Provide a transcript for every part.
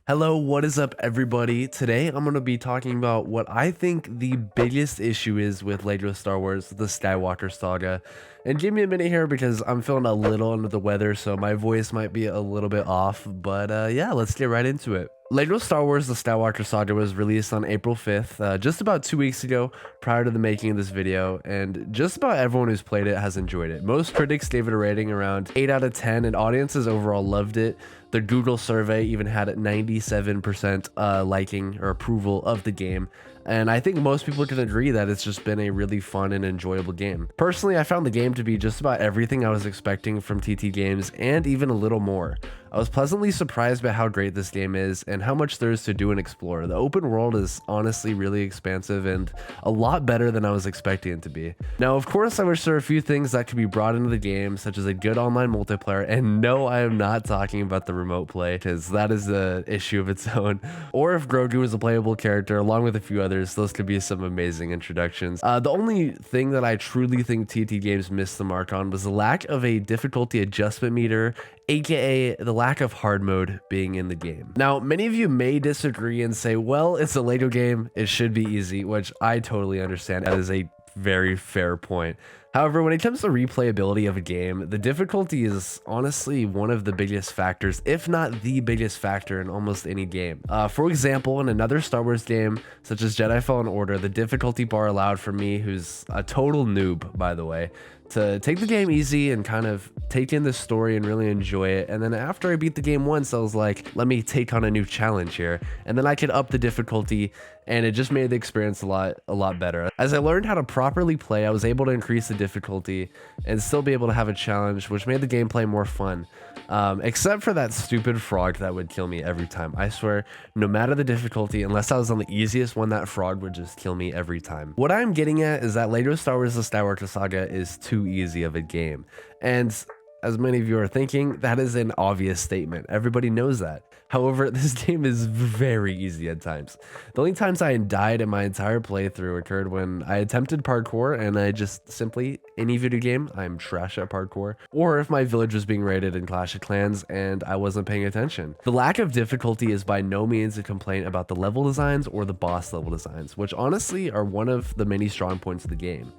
Hello, what is up, everybody? Today I'm going to be talking about what I think the biggest issue is with LEGO Star Wars: The Skywalker Saga. And give me a minute here because I'm feeling a little under the weather, so my voice might be a little bit off. But yeah, let's get right into it. LEGO Star Wars: The Skywalker Saga was released on April 5th, just about 2 weeks ago, prior to the making of this video, and just about everyone who's played it has enjoyed it. Most critics gave it a rating around 8 out of 10, and audiences overall loved it. The Google survey even had it 97% liking or approval of the game. And I think most people can agree that it's just been a really fun and enjoyable game. Personally, I found the game to be just about everything I was expecting from TT games and even a little more. I was pleasantly surprised by how great this game is and how much there is to do and explore. The open world is honestly really expansive and a lot better than I was expecting it to be. Now, of course, I wish there were a few things that could be brought into the game, such as a good online multiplayer. And no, I am not talking about the remote play, because that is an issue of its own. Or if Grogu is a playable character, along with a few others, those could be some amazing introductions. The only thing that I truly think TT games missed the mark on was the lack of a difficulty adjustment meter, aka the lack of hard mode being in the game. Now, many of you may disagree and say, well, it's a LEGO game, it should be easy, which I totally understand. That is a very fair point. However, when it comes to replayability of a game, the difficulty is honestly one of the biggest factors, if not the biggest factor in almost any game. For example, in another Star Wars game, such as Jedi Fallen Order, the difficulty bar allowed for me, who's a total noob, by the way, to take the game easy and kind of take in the story and really enjoy it. And then after I beat the game once, I was like, let me take on a new challenge here. And then I could up the difficulty, and it just made the experience a lot better. As I learned how to properly play, I was able to increase the difficulty and still be able to have a challenge, which made the gameplay more fun. Except for that stupid frog that would kill me every time. I swear, no matter the difficulty, unless I was on the easiest one, that frog would just kill me every time. What I'm getting at is that LEGO Star Wars: The Skywalker Saga is too easy of a game. And as many of you are thinking, that is an obvious statement. Everybody knows that. However, this game is very easy at times. The only times I died in my entire playthrough occurred when I attempted parkour and I just simply, any video game, I'm trash at parkour, or if my village was being raided in Clash of Clans and I wasn't paying attention. The lack of difficulty is by no means a complaint about the level designs or the boss level designs, which honestly are one of the many strong points of the game.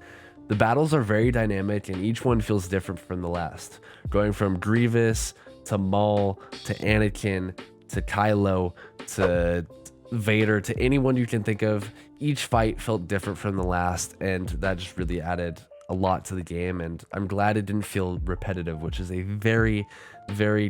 The battles are very dynamic and each one feels different from the last, going from Grievous to Maul to Anakin to Kylo to Vader to anyone you can think of. Each fight felt different from the last, and that just really added a lot to the game, and I'm glad it didn't feel repetitive, which is a very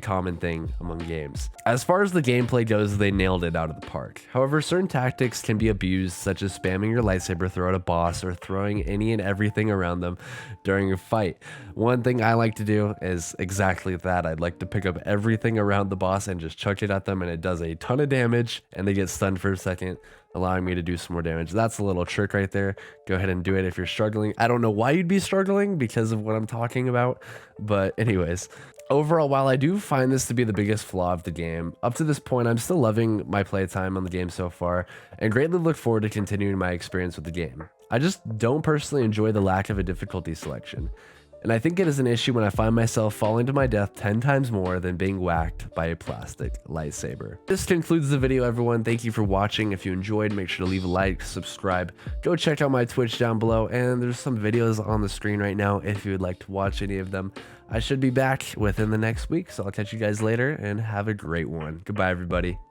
common thing among games. As far as the gameplay goes, they nailed it out of the park. However, certain tactics can be abused, such as spamming your lightsaber throw at a boss or throwing any and everything around them during a fight. One thing I like to do is exactly that. I'd like to pick up everything around the boss and just chuck it at them, and it does a ton of damage, and they get stunned for a second, allowing me to do some more damage. That's a little trick right there. Go ahead and do it if you're struggling. I don't know why you'd be struggling because of what I'm talking about, but anyways. Overall, while I do find this to be the biggest flaw of the game, up to this point, I'm still loving my playtime on the game so far, and greatly look forward to continuing my experience with the game. I just don't personally enjoy the lack of a difficulty selection, and I think it is an issue when I find myself falling to my death 10 times more than being whacked by a plastic lightsaber. This concludes the video, everyone. Thank you for watching. If you enjoyed, make sure to leave a like, subscribe, go check out my Twitch down below, and there's some videos on the screen right now if you would like to watch any of them. I should be back within the next week, so I'll catch you guys later and have a great one. Goodbye, everybody.